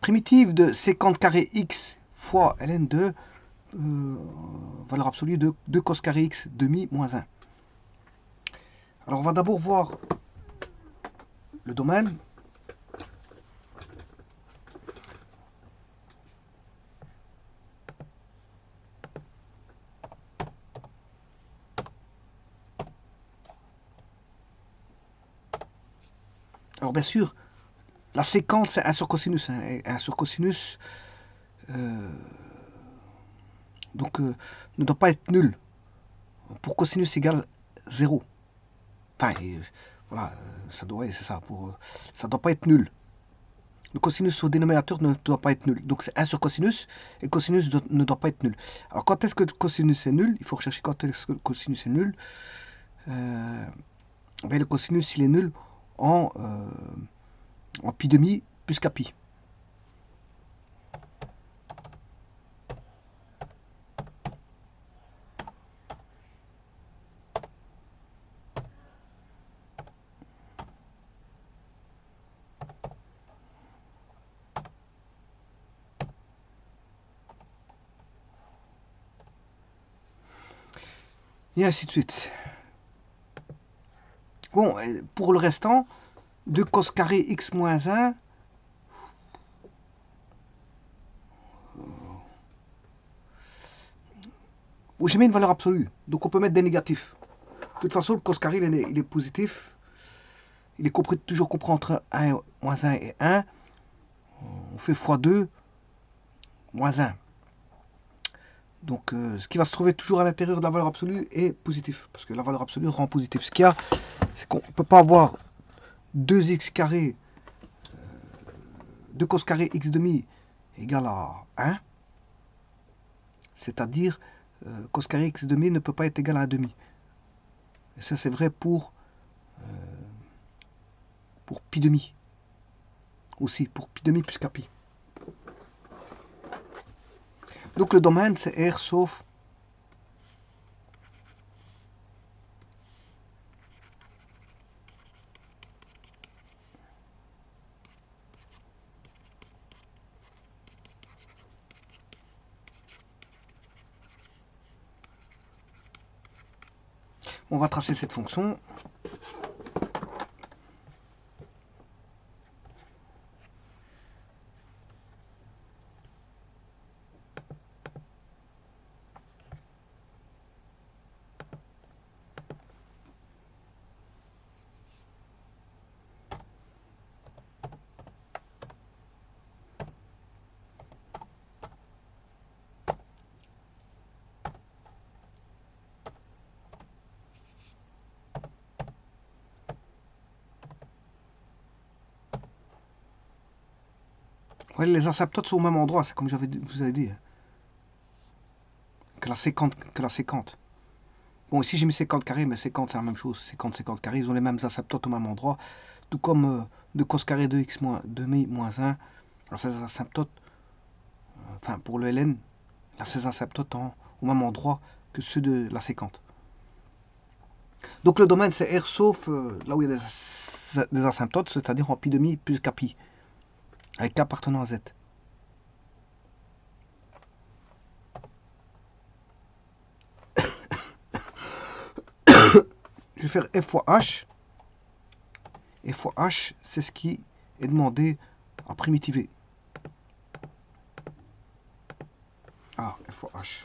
primitive de sécante carré x fois ln de valeur absolue de 2 cos carré x demi moins 1. Alors on va d'abord voir le domaine. Alors bien sûr, la séquente c'est 1 sur cosinus. Hein, et 1 sur cosinus ne doit pas être nul. Pour cosinus égale 0. Enfin, voilà, ça doit, c'est ça. Ça doit pas être nul. Le cosinus au dénominateur ne doit pas être nul. Donc c'est 1 sur cosinus, et le cosinus ne doit pas être nul. Alors quand est-ce que le cosinus est nul? Il faut rechercher quand est-ce que le cosinus est nul. Le cosinus il est nul en pi demi plus k pi. Et ainsi de suite. Bon, pour le restant, 2 cos carré x moins 1, où j'ai mis une valeur absolue. Donc on peut mettre des négatifs. De toute façon, le cos carré, il est positif. Il est toujours compris entre 1, moins 1 et 1. On fait x2, moins 1. Donc ce qui va se trouver toujours à l'intérieur de la valeur absolue est positif. Parce que la valeur absolue rend positif. Ce qu'il y a, c'est qu'on ne peut pas avoir 2x carré, 2 cos carré x demi égale à 1. C'est-à-dire, cos carré x demi ne peut pas être égal à 1 demi. Et ça, c'est vrai pour pi demi. Aussi, pour pi demi plus k pi. Donc le domaine, c'est R sauf on va tracer cette fonction. Ouais, les asymptotes sont au même endroit, c'est comme je vous avais dit. Que la séquente. Bon, ici j'ai mis séquente carré, mais séquente c'est la même chose. Séquente carré, ils ont les mêmes asymptotes au même endroit. Tout comme 2 cos carré de x demi moins 1. Alors ces asymptotes, enfin pour le ln, il a ces asymptotes au même endroit que ceux de la séquente. Donc le domaine c'est R sauf là où il y a des asymptotes, c'est-à-dire en pi demi plus k pi, avec k appartenant à z. Je vais faire f fois h. Et fois h, c'est ce qui est demandé à primitiver. Ah, f fois h.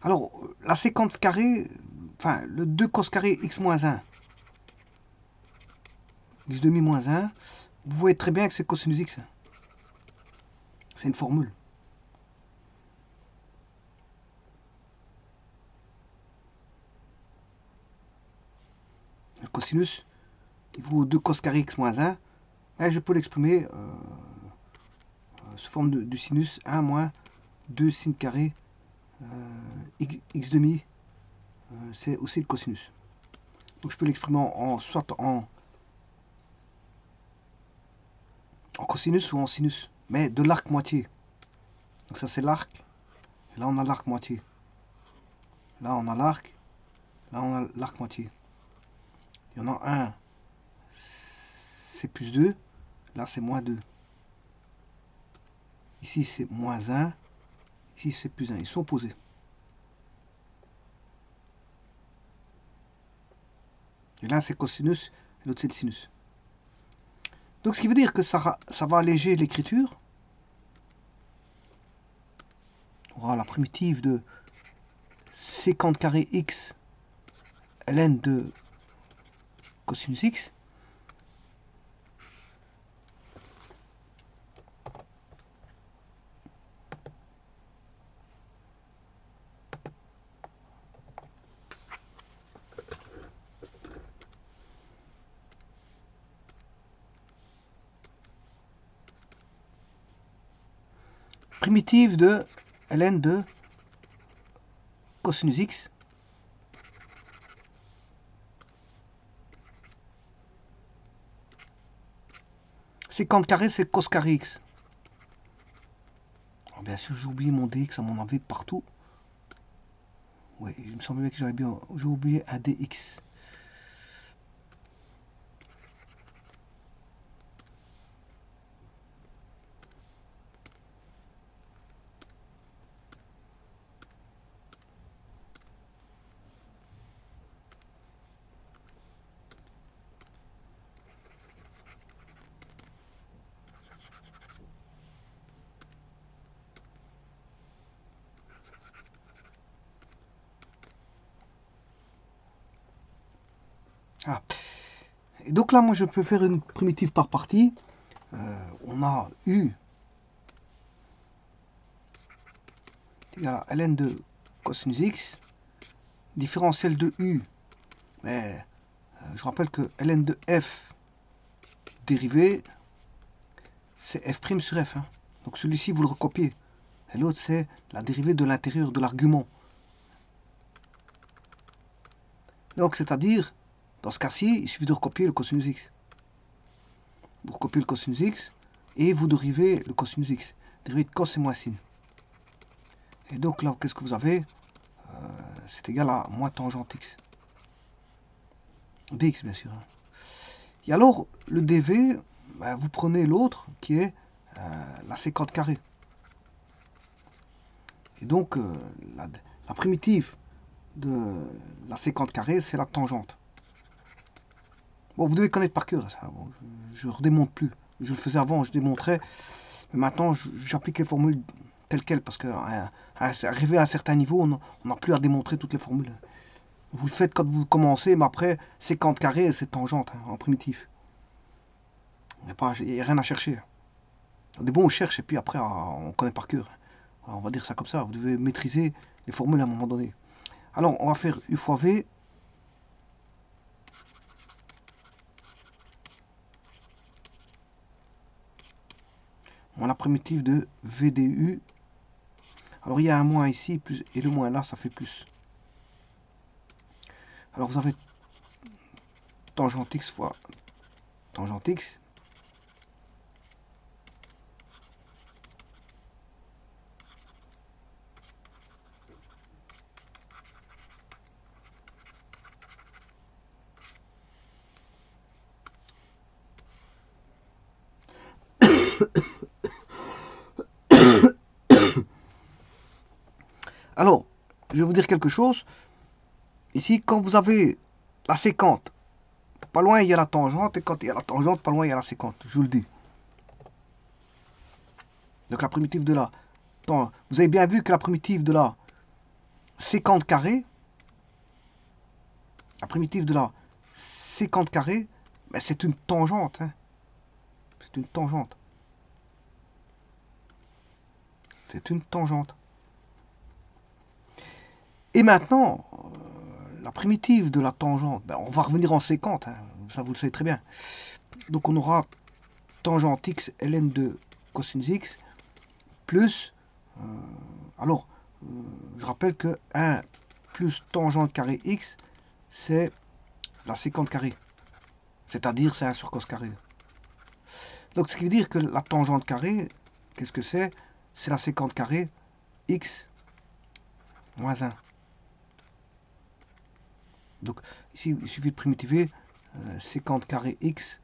Alors, la séquence carrée, enfin, le 2 cos carré x moins 1, x demi moins 1, vous voyez très bien que c'est cosinus x. C'est une formule. Le cosinus, il vaut 2 cos carré x moins 1. Et je peux l'exprimer sous forme du sinus 1 moins 2 sin carré x demi. C'est aussi le cosinus. Donc je peux l'exprimer soit en cosinus ou en sinus, mais de l'arc moitié. Donc ça c'est l'arc, et là on a l'arc moitié. Là on a l'arc, là on a l'arc moitié. Il y en a un, c'est plus 2, là c'est moins 2. Ici c'est moins 1, ici c'est plus 1, ils sont opposés. Et là c'est cosinus, et l'autre c'est le sinus. Donc ce qui veut dire que ça va alléger l'écriture. On aura la primitive de sécante carré x ln de cosinus x. Primitive de ln de cosinus x. Sécante carré, c'est cos carré x. Alors bien sûr, j'ai oublié mon dx, à mon avis, partout. Oui, il me semblait que j'ai oublié un dx. Ah. Et donc là, moi, je peux faire une primitive par partie. On a u égale à ln de cosinus x, différentiel de u. Mais je rappelle que ln de f dérivé, c'est f' sur f. Hein. Donc celui-ci, vous le recopiez. Et l'autre, c'est la dérivée de l'intérieur de l'argument. Donc, c'est-à-dire, dans ce cas-ci, il suffit de recopier le cosinus x. Vous recopiez le cosinus x et vous dérivez le cosinus x. Dérivé de cos et moins sin. Et donc là, qu'est-ce que vous avez? C'est égal à moins tangente x. Dx, bien sûr. Hein. Et alors, le dv, ben, vous prenez l'autre qui est la sécante carrée. Et donc, la primitive de la sécante carrée, c'est la tangente. Bon, vous devez connaître par cœur ça. Bon, je ne redémonte plus. Je le faisais avant, je démontrais. Mais maintenant, j'applique les formules telles quelles. Parce qu'arrivé à un certain niveau, on n'a plus à démontrer toutes les formules. Vous le faites quand vous commencez, mais après, sécante carrée, c'est tangente hein, en primitif. Il n'y a rien à chercher. Des bons, on cherche et puis après, on connaît par cœur. Alors, on va dire ça comme ça. Vous devez maîtriser les formules à un moment donné. Alors, on va faire U fois V. On a la primitive de V du. Alors, il y a un moins ici, plus, et le moins là, ça fait plus. Alors, vous avez tangente x fois tangente x. Alors, je vais vous dire quelque chose. Ici, quand vous avez la sécante, pas loin il y a la tangente, et quand il y a la tangente, pas loin il y a la sécante. Je vous le dis. Donc la primitive de la... Vous avez bien vu que la primitive de la sécante carrée, la primitive de la sécante carrée, Ben, c'est une tangente, hein. C'est une tangente. C'est une tangente. Et maintenant, la primitive de la tangente, ben, on va revenir en séquente, hein, ça vous le savez très bien. Donc on aura tangente x ln de cosinus x plus, alors je rappelle que 1 plus tangente carré x, c'est la séquente carrée, c'est-à-dire c'est 1 sur cos carré. Donc ce qui veut dire que la tangente carrée, qu'est-ce que c'est? C'est la séquente carrée x moins 1. Donc ici, il suffit de primitiver séquente carré x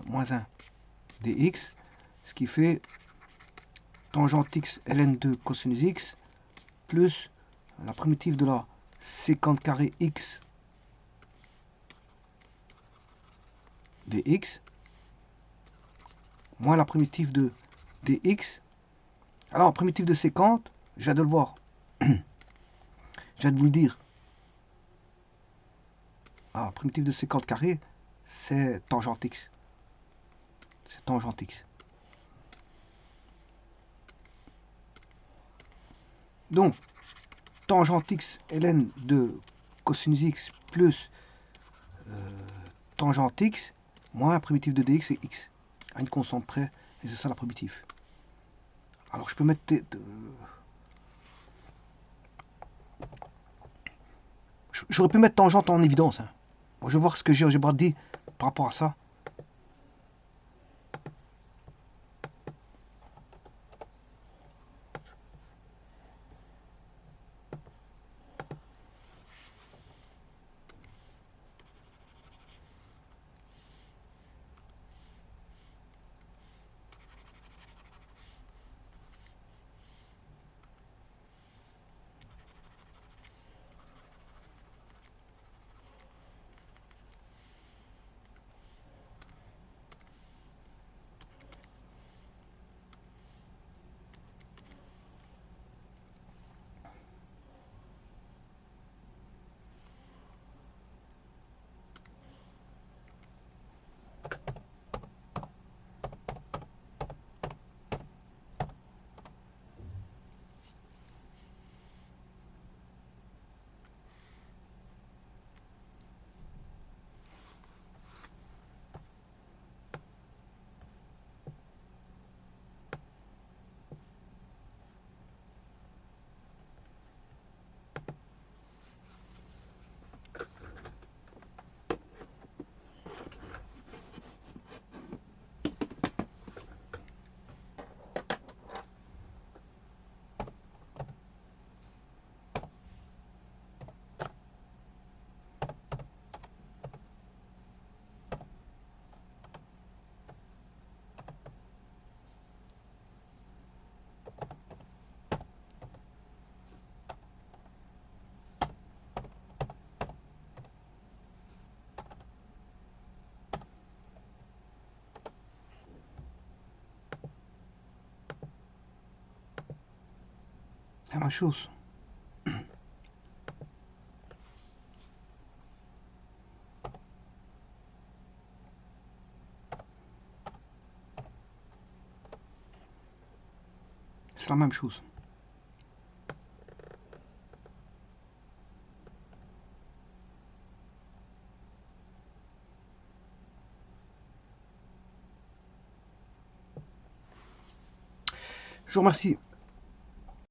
moins 1 dx, ce qui fait tangente x ln2 cosinus x plus la primitive de la séquente carré x dx moins la primitive de dx. Alors, primitive de séquente, je viens de le voir. Je viens de vous le dire. Ah, primitive de séquente carré, c'est tangente x. C'est tangente x. Donc, tangente x ln de cosinus x plus tangente x moins primitive de dx c'est x. À une constante près, et c'est ça la primitive. Alors, je peux mettre... J'aurais pu mettre tangente en évidence. Hein. Bon, je vais voir ce que GeoGebra dit par rapport à ça. C'est la même chose. C'est la même chose. Je vous remercie.